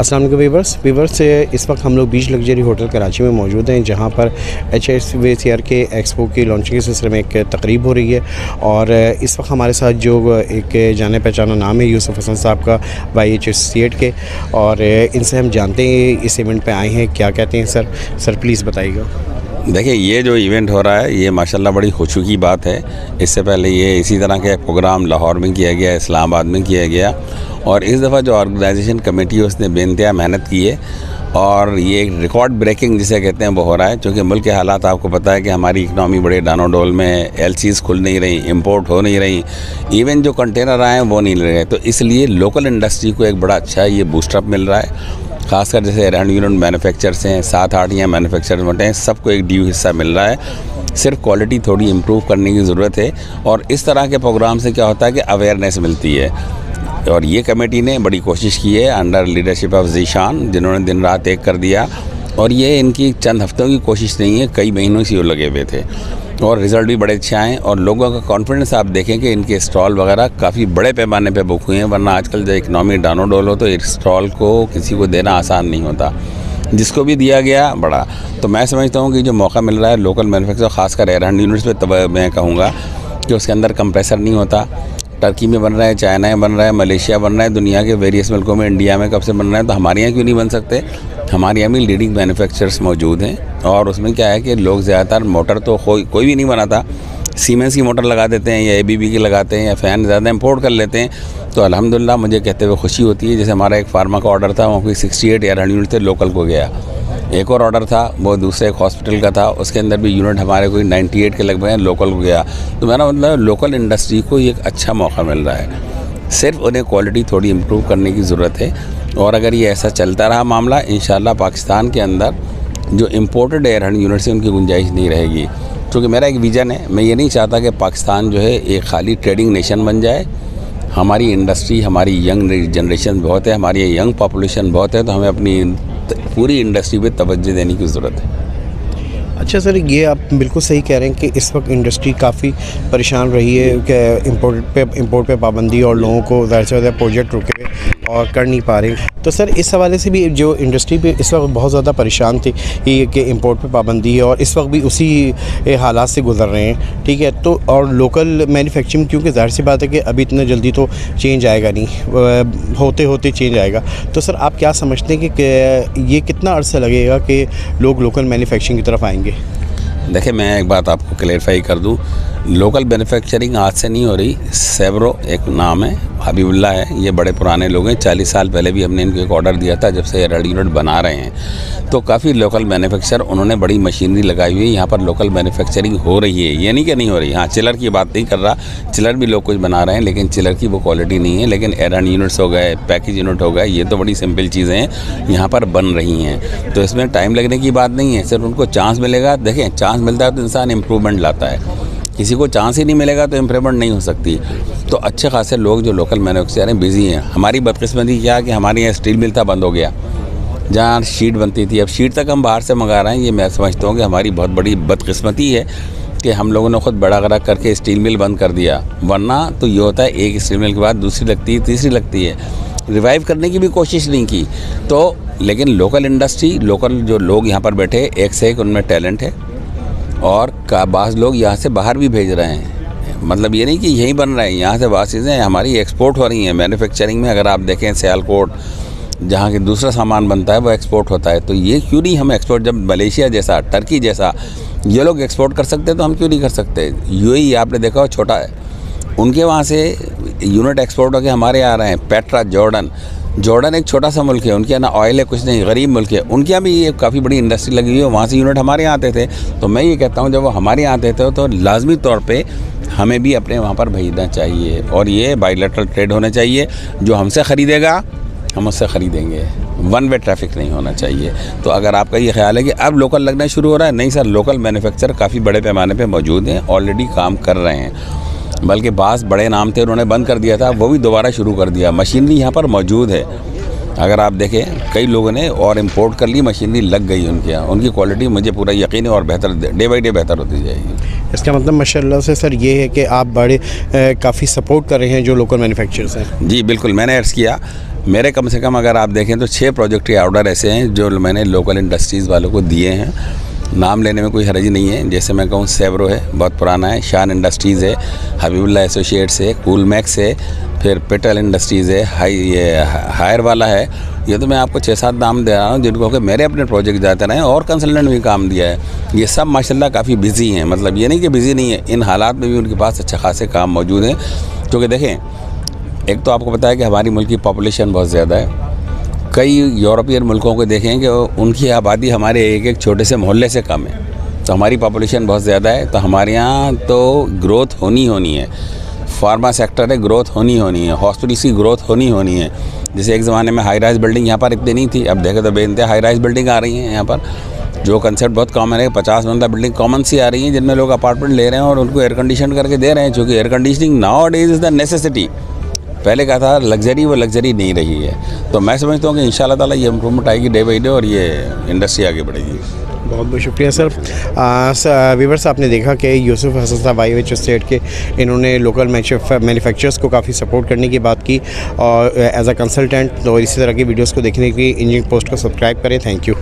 अस्सलाम वालेकुम वीवर्स इस वक्त हम लोग बीच लग्जरी होटल कराची में मौजूद हैं, जहां पर HSVCR के एक्सपो की लॉन्चिंग के सिलसिले में एक तकरीब हो रही है। और इस वक्त हमारे साथ जो एक जाने पहचाना नाम है यूसुफ हसन साहब का YHSCAT के, और इनसे हम जानते हैं इस इवेंट पे आए हैं, क्या कहते हैं सर प्लीज़ बताइएगा। देखिए, ये जो इवेंट हो रहा है ये माशाल्लाह बड़ी खुशी की बात है। इससे पहले ये इसी तरह के प्रोग्राम लाहौर में किया गया, इस्लामाबाद में किया गया, और इस दफ़ा जो ऑर्गेनाइजेशन कमेटी है उसने बेइंतहा मेहनत की है और ये एक रिकॉर्ड ब्रेकिंग जिसे कहते हैं वो हो रहा है। क्योंकि मुल्क के हालात आपको पता है कि हमारी इकनॉमी बड़े डानोडोल में है, LCs खुल नहीं रही, इंपोर्ट हो नहीं रही, इवन जो कंटेनर आए हैं वो नहीं ले रहे। तो इसलिए लोकल इंडस्ट्री को एक बड़ा अच्छा ये बूस्टअप मिल रहा है। खासकर जैसे एयर यूनिट मैन्युफैक्चरर्स हैं, 7-8 यहाँ मैन्युफैक्चरर्स बनते हैं, सबको एक ड्यू हिस्सा मिल रहा है। सिर्फ क्वालिटी थोड़ी इम्प्रूव करने की ज़रूरत है। और इस तरह के प्रोग्राम से क्या होता है कि अवेयरनेस मिलती है। और ये कमेटी ने बड़ी कोशिश की है अंडर लीडरशिप ऑफ ज़ीशान, जिन्होंने दिन रात एक कर दिया। और ये इनकी चंद हफ्तों की कोशिश नहीं है, कई महीनों से वो लगे हुए थे और रिज़ल्ट भी बड़े अच्छे आए। और लोगों का कॉन्फिडेंस आप देखें कि इनके स्टॉल वगैरह काफ़ी बड़े पैमाने पे बुक हुए हैं, वरना आजकल जो इकनॉमी डानोडोल हो तो एक स्टॉल को किसी को देना आसान नहीं होता, जिसको भी दिया गया बड़ा। तो मैं समझता हूँ कि जो मौका मिल रहा है लोकल मैन्युफैक्चर, खासकर एयर यूनिट्स पे, तब मैं कहूँगा कि उसके अंदर कंप्रेसर नहीं होता। टर्की में बन रहा है, चाइना में बन रहा है, मलेशिया बन रहा है, दुनिया के वेरियस मुल्कों में, इंडिया में कब से बन रहा है, तो हमारे यहाँ क्यों नहीं बन सकते। हमारे यहाँ भी लीडिंग मैन्युफैक्चरर्स मौजूद हैं। और उसमें क्या है कि लोग ज़्यादातर मोटर तो कोई भी नहीं बनाता, सीमेंस की मोटर लगा देते हैं या ABB की लगाते हैं, या फ़ैन ज़्यादा इंपोर्ट कर लेते हैं। तो अल्हम्दुलिल्लाह मुझे कहते हुए खुशी होती है। जैसे हमारा एक फार्मा का ऑर्डर था, वहाँ कोई 68 एयर यूनिट थे, लोकल को गया। एक और ऑर्डर था, वो दूसरे एक हॉस्पिटल का था, उसके अंदर भी यूनिट हमारे कोई 98 के लगभग लोकल को गया। तो मेरा मतलब लोकल इंडस्ट्री को एक अच्छा मौका मिल रहा है। सिर्फ उन्हें क्वालिटी थोड़ी इम्प्रूव करने की ज़रूरत है। और अगर ये ऐसा चलता रहा मामला, इंशाल्लाह पाकिस्तान के अंदर जो इम्पोर्टेड एयर यूनिट से उनकी गुंजाइश नहीं रहेगी। क्योंकि मेरा एक विज़न है, मैं ये नहीं चाहता कि पाकिस्तान जो है एक खाली ट्रेडिंग नेशन बन जाए। हमारी इंडस्ट्री, हमारी यंग जनरेशन बहुत है, हमारी यंग पॉपुलेशन बहुत है, तो हमें अपनी पूरी इंडस्ट्री पे तवज्जो देने की ज़रूरत है। अच्छा सर, ये आप बिल्कुल सही कह रहे हैं कि इस वक्त इंडस्ट्री काफ़ी परेशान रही है कि इंपोर्ट पे पाबंदी, और लोगों को ज़्यादा से ज़्यादा प्रोजेक्ट रुके और कर नहीं पा रहे। तो सर इस हवाले से भी जो इंडस्ट्री पे इस वक्त बहुत ज़्यादा परेशान थी कि इंपोर्ट पे पाबंदी है, और इस वक्त भी उसी हालात से गुजर रहे हैं, ठीक है। तो और लोकल मैन्युफैक्चरिंग, क्योंकि ज़ाहिर सी बात है कि अभी इतना जल्दी तो चेंज आएगा नहीं, होते होते चेंज आएगा। तो सर आप क्या समझते हैं कि ये कितना अर्सा लगेगा कि लोग लोकल मैन्युफैक्चरिंग की तरफ आएंगे? देखिए, मैं एक बात आपको क्लेरिफाई कर दूं, लोकल मैन्युफैक्चरिंग आज से नहीं हो रही। सेवरो एक नाम है, हबीबुल्ला है, ये बड़े पुराने लोग हैं। 40 साल पहले भी हमने इनको एक ऑर्डर दिया था, जब से एयर यूनिट बना रहे हैं। तो काफ़ी लोकल मैन्युफैक्चर, उन्होंने बड़ी मशीनरी लगाई हुई है, यहाँ पर लोकल मैन्युफैक्चरिंग हो रही है, ये नहीं कि नहीं हो रही। हाँ, चिलर की बात नहीं कर रहा, चिलर भी लोग कुछ बना रहे हैं, लेकिन चिलर की वो क्वालिटी नहीं है। लेकिन एयर यूनिट्स हो गए, पैकेज यूनिट हो गए, ये तो बड़ी सिंपल चीज़ें हैं, यहाँ पर बन रही हैं। तो इसमें टाइम लगने की बात नहीं है, सिर्फ उनको चांस मिलेगा। देखें, चांस मिलता है तो इंसान इम्प्रूवमेंट लाता है, किसी को चांस ही नहीं मिलेगा तो इम्प्रूवमेंट नहीं हो सकती। तो अच्छे खासे लोग जो लोकल मैन्युफैक्चरर हैं बिज़ी हैं। हमारी बदकिस्मती क्या कि हमारे यहाँ स्टील मिल था, बंद हो गया, जहाँ शीट बनती थी। अब शीट तक हम बाहर से मंगा रहे हैं। ये मैं समझता हूँ कि हमारी बहुत बड़ी बदकिस्मती है कि हम लोगों ने खुद बड़ा गड़ा करके स्टील मिल बंद कर दिया। वरना तो ये होता है, एक स्टील मिल के बाद दूसरी लगती है, तीसरी लगती है। रिवाइव करने की भी कोशिश नहीं की। तो लेकिन लोकल इंडस्ट्री, लोकल जो लोग यहाँ पर बैठे, एक से एक उनमें टैलेंट है, और बाज़ लोग यहाँ से बाहर भी भेज रहे हैं। मतलब ये नहीं कि यहीं बन रहे हैं, यहाँ से बाज़ चीज़ें हमारी एक्सपोर्ट हो रही हैं मैन्युफैक्चरिंग में। अगर आप देखें सियालकोट, जहाँ के दूसरा सामान बनता है वो एक्सपोर्ट होता है। तो ये क्यों नहीं हम एक्सपोर्ट, जब मलेशिया जैसा, टर्की जैसा ये लोग एक्सपोर्ट कर सकते हैं तो हम क्यों नहीं कर सकते। UAE आपने देखा हो, छोटा है, उनके वहाँ से यूनिट एक्सपोर्ट होकर हमारे यहाँ आ रहे हैं। पेट्रा, जॉर्डन एक छोटा सा मुल्क है, उनके यहाँ ना ऑयल है, कुछ नहीं, गरीब मुल्क है, उनके यहाँ भी ये काफ़ी बड़ी इंडस्ट्री लगी हुई है, वहाँ से यूनिट हमारे यहाँ आते थे। तो मैं ये कहता हूँ, जब वो हमारे यहाँ आते थे तो लाजमी तौर पे हमें भी अपने वहाँ पर भेजना चाहिए, और ये बायलैटरल ट्रेड होना चाहिए। जो हमसे ख़रीदेगा हम उससे ख़रीदेंगे, वन वे ट्रैफिक नहीं होना चाहिए। तो अगर आपका ये ख्याल है कि अब लोकल लगना शुरू हो रहा है, नहीं सर, लोकल मैन्युफैक्चरर काफ़ी बड़े पैमाने पर मौजूद हैं, ऑलरेडी काम कर रहे हैं। बल्कि बास बड़े नाम थे, उन्होंने बंद कर दिया था, वो भी दोबारा शुरू कर दिया। मशीनरी यहाँ पर मौजूद है, अगर आप देखें कई लोगों ने और इंपोर्ट कर ली, मशीनरी लग गई उनके यहाँ, उनकी क्वालिटी मुझे पूरा यकीन है और बेहतर डे बाई डे बेहतर होती जाएगी। इसका मतलब माशाल्लाह से सर ये है कि आप बड़े काफ़ी सपोर्ट कर रहे हैं जो लोकल मैन्युफैक्चरर्स हैं। जी बिल्कुल, मैंने अर्ज़ किया मेरे कम से कम अगर आप देखें तो 6 प्रोजेक्ट के ऑर्डर ऐसे हैं जो मैंने लोकल इंडस्ट्रीज़ वालों को दिए हैं। नाम लेने में कोई हर्ज नहीं है। जैसे मैं कहूँ सेवरो है, बहुत पुराना है, शान इंडस्ट्रीज़ है, हबीबुल्ला एसोसिएट्स है, कूलमैक्स है, फिर पेटल इंडस्ट्रीज़ है, हायर वाला है। ये तो मैं आपको 6-7 नाम दे रहा हूँ जिनको कि मेरे अपने प्रोजेक्ट जाते रहे और कंसल्टेंट भी काम दिया है। ये सब माशाल्लाह काफ़ी बिजी हैं, मतलब ये नहीं कि बिजी नहीं है, इन हालात में भी उनके पास अच्छे खासे काम मौजूद हैं। क्योंकि देखें, एक तो आपको पता है कि हमारी मुल्क की पॉपुलेशन बहुत ज़्यादा है। कई यूरोपियन मुल्कों को देखें कि उनकी आबादी हमारे एक छोटे से मोहल्ले से कम है, तो हमारी पॉपुलेशन बहुत ज़्यादा है। तो हमारे यहाँ तो ग्रोथ होनी है, फार्मा सेक्टर है, ग्रोथ होनी है, हॉस्पिटल्स की ग्रोथ होनी है। जैसे एक ज़माने में हाई राइज बिल्डिंग यहाँ पर इतनी नहीं थी, अब देखें तो बेनते हाई राइज बिल्डिंग आ रही हैं यहाँ पर। जो कंसेप्ट बहुत कॉमन है, 50 मंजिला बिल्डिंग कॉमन सी आ रही हैं जिनमें लोग अपार्टमेंट ले रहे हैं और उनको एयर कंडीशन करके दे रहे हैं, क्योंकि air conditioning now days is the necessity. पहले का था लग्जरी, वो लग्जरी नहीं रही है। तो मैं समझता हूँ कि इंशाल्लाह ताला ये इम्प्रूवमेंट आएगी डे बाई डे और ये इंडस्ट्री आगे बढ़ेगी। बहुत बहुत शुक्रिया सर। व्यूअर्स, आपने देखा कि यूसुफ हसन साहब IOH स्टेट के, इन्होंने लोकल मैन्युफैक्चरर्स को काफ़ी सपोर्ट करने की बात की और एज अ कंसल्टेंट। तो इसी तरह की वीडियोस को देखने के लिए इंजीनियरिंग पोस्ट को सब्सक्राइब करें। Thank you.